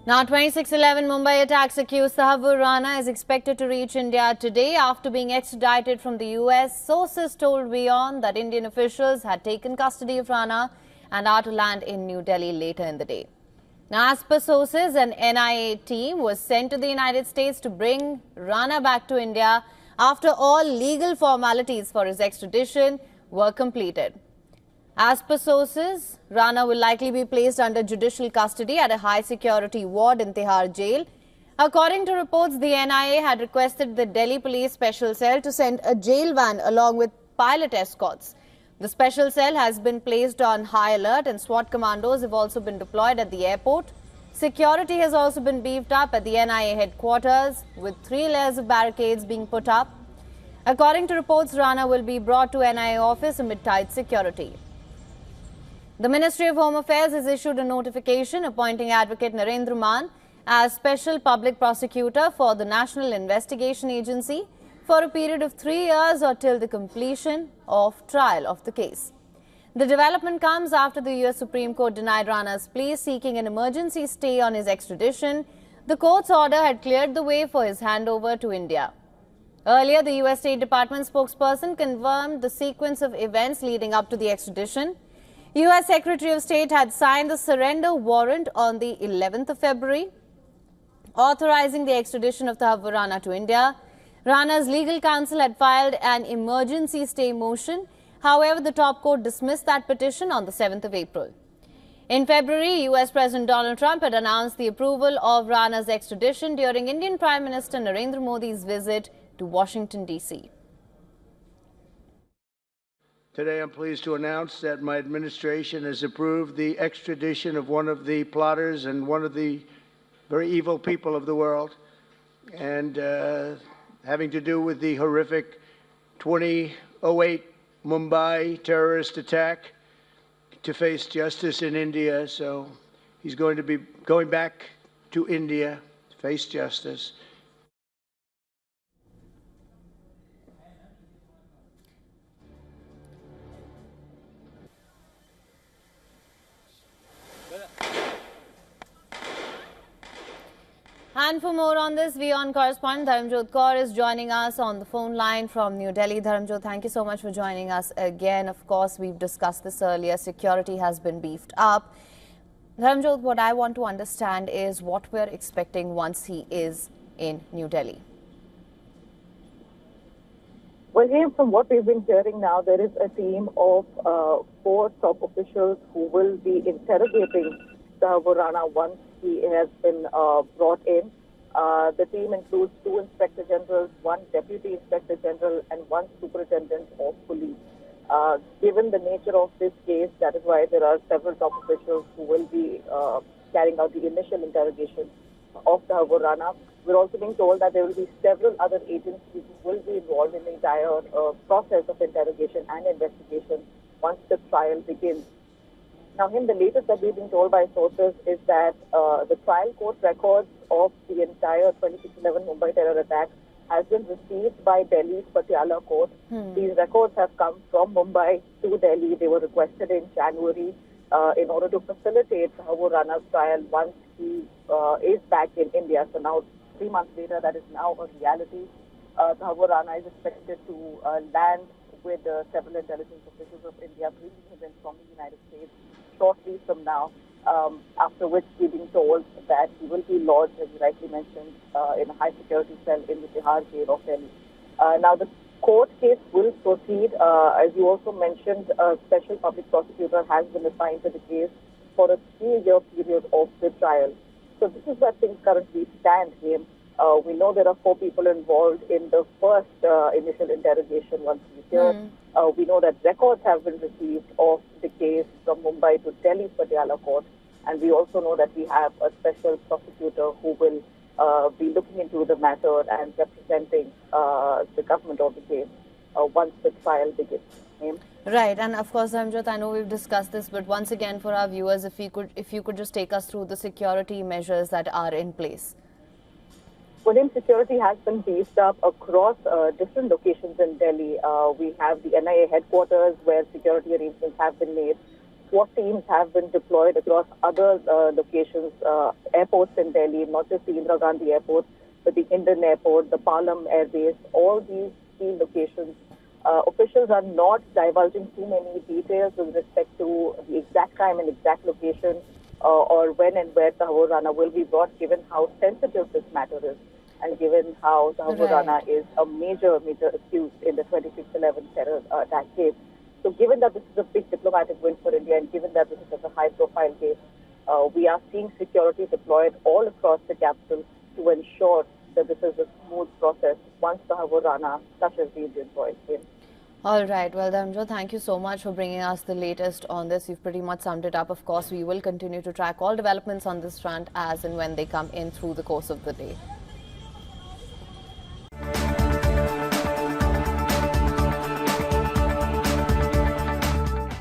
Now, 26/11 Mumbai attacks accused Tahawwur Rana is expected to reach India today after being extradited from the US. Sources told WION that Indian officials had taken custody of Rana and are to land in New Delhi later in the day. Now, as per sources, an NIA team was sent to the United States to bring Rana back to India after all legal formalities for his extradition were completed. As per sources, Rana will likely be placed under judicial custody at a high-security ward in Tihar jail. According to reports, the NIA had requested the Delhi Police Special Cell to send a jail van along with pilot escorts. The special cell has been placed on high alert and SWAT commandos have also been deployed at the airport. Security has also been beefed up at the NIA headquarters, with 3 layers of barricades being put up. According to reports, Rana will be brought to NIA office amid tight security. The Ministry of Home Affairs has issued a notification appointing Advocate Narendra Maan as Special Public Prosecutor for the National Investigation Agency for a period of 3 years or till the completion of trial of the case. The development comes after the US Supreme Court denied Rana's plea seeking an emergency stay on his extradition. The court's order had cleared the way for his handover to India. Earlier, the US State Department spokesperson confirmed the sequence of events leading up to the extradition. US Secretary of State had signed the surrender warrant on the 11th of February, authorizing the extradition of Tahawwur Rana to India. Rana's legal counsel had filed an emergency stay motion. However, the top court dismissed that petition on the 7th of April. In February, US President Donald Trump had announced the approval of Rana's extradition during Indian Prime Minister Narendra Modi's visit to Washington, D.C. Today, I'm pleased to announce that my administration has approved the extradition of one of the plotters and one of the very evil people of the world, and having to do with the horrific 2008 Mumbai terrorist attack, to face justice in India. So he's going to be going back to India to face justice. And for more on this, WION correspondent Dharamjot Kaur is joining us on the phone line from New Delhi. Dharamjot, thank you so much for joining us again. Of course, we've discussed this earlier. Security has been beefed up. Dharamjot, what I want to understand is what we're expecting once he is in New Delhi. Well, here, from what we've been hearing now, there is a team of 4 top officials who will be interrogating Tahawwur Rana once he has been brought in. The team includes 2 Inspector Generals, 1 Deputy Inspector General and 1 Superintendent of Police. Given the nature of this case, that is why there are several top officials who will be carrying out the initial interrogation of Tahawwur Rana. We're also being told that there will be several other agencies who will be involved in the entire process of interrogation and investigation once the trial begins. Now, the latest that we've been told by sources is that the trial court records of the entire 26/11 Mumbai terror attack has been received by Delhi's Patiala court. These records have come from Mumbai to Delhi. They were requested in January in order to facilitate Tahawwur Rana's trial once he is back in India. So now, 3 months later, that is now a reality. Tahawwur Rana is expected to land with several intelligence officials of India, bringing him in from the United States shortly from now, after which we've been told that he will be lodged, as you rightly mentioned, in a high-security cell in the Tihar jail of Delhi. Now, the court case will proceed. As you also mentioned, a special public prosecutor has been assigned to the case for a 3-year period of the trial. So this is where things currently stand here. We know there are 4 people involved in the first initial interrogation once he's here. We know that records have been received of the case from Mumbai to Delhi's Patiala court. And we also know that we have a special prosecutor who will be looking into the matter and representing the government of the case once the trial begins. Right, and of course, Dharamjot, I know we've discussed this, but once again, for our viewers, if you could just take us through the security measures that are in place. Well, security has been beefed up across different locations in Delhi. We have the NIA headquarters where security arrangements have been made. SWAT teams have been deployed across other locations, airports in Delhi, not just the Indira Gandhi Airport, but the Indian Airport, the Palam Air Base, all these key locations. Officials are not divulging too many details with respect to the exact time and exact location or when and where Tahawwur Rana will be brought, given how sensitive this matter is and given how Tahawwur Rana is a major accused in the 26/11 terror attack case. So given that this is a big diplomatic win for India and given that this is such a high-profile case, we are seeing security deployed all across the capital to ensure that this is a smooth process once Tahawwur Rana touches the Indian soil. All right. Well, Dharmendra, thank you so much for bringing us the latest on this. You've pretty much summed it up. Of course, we will continue to track all developments on this front as and when they come in through the course of the day.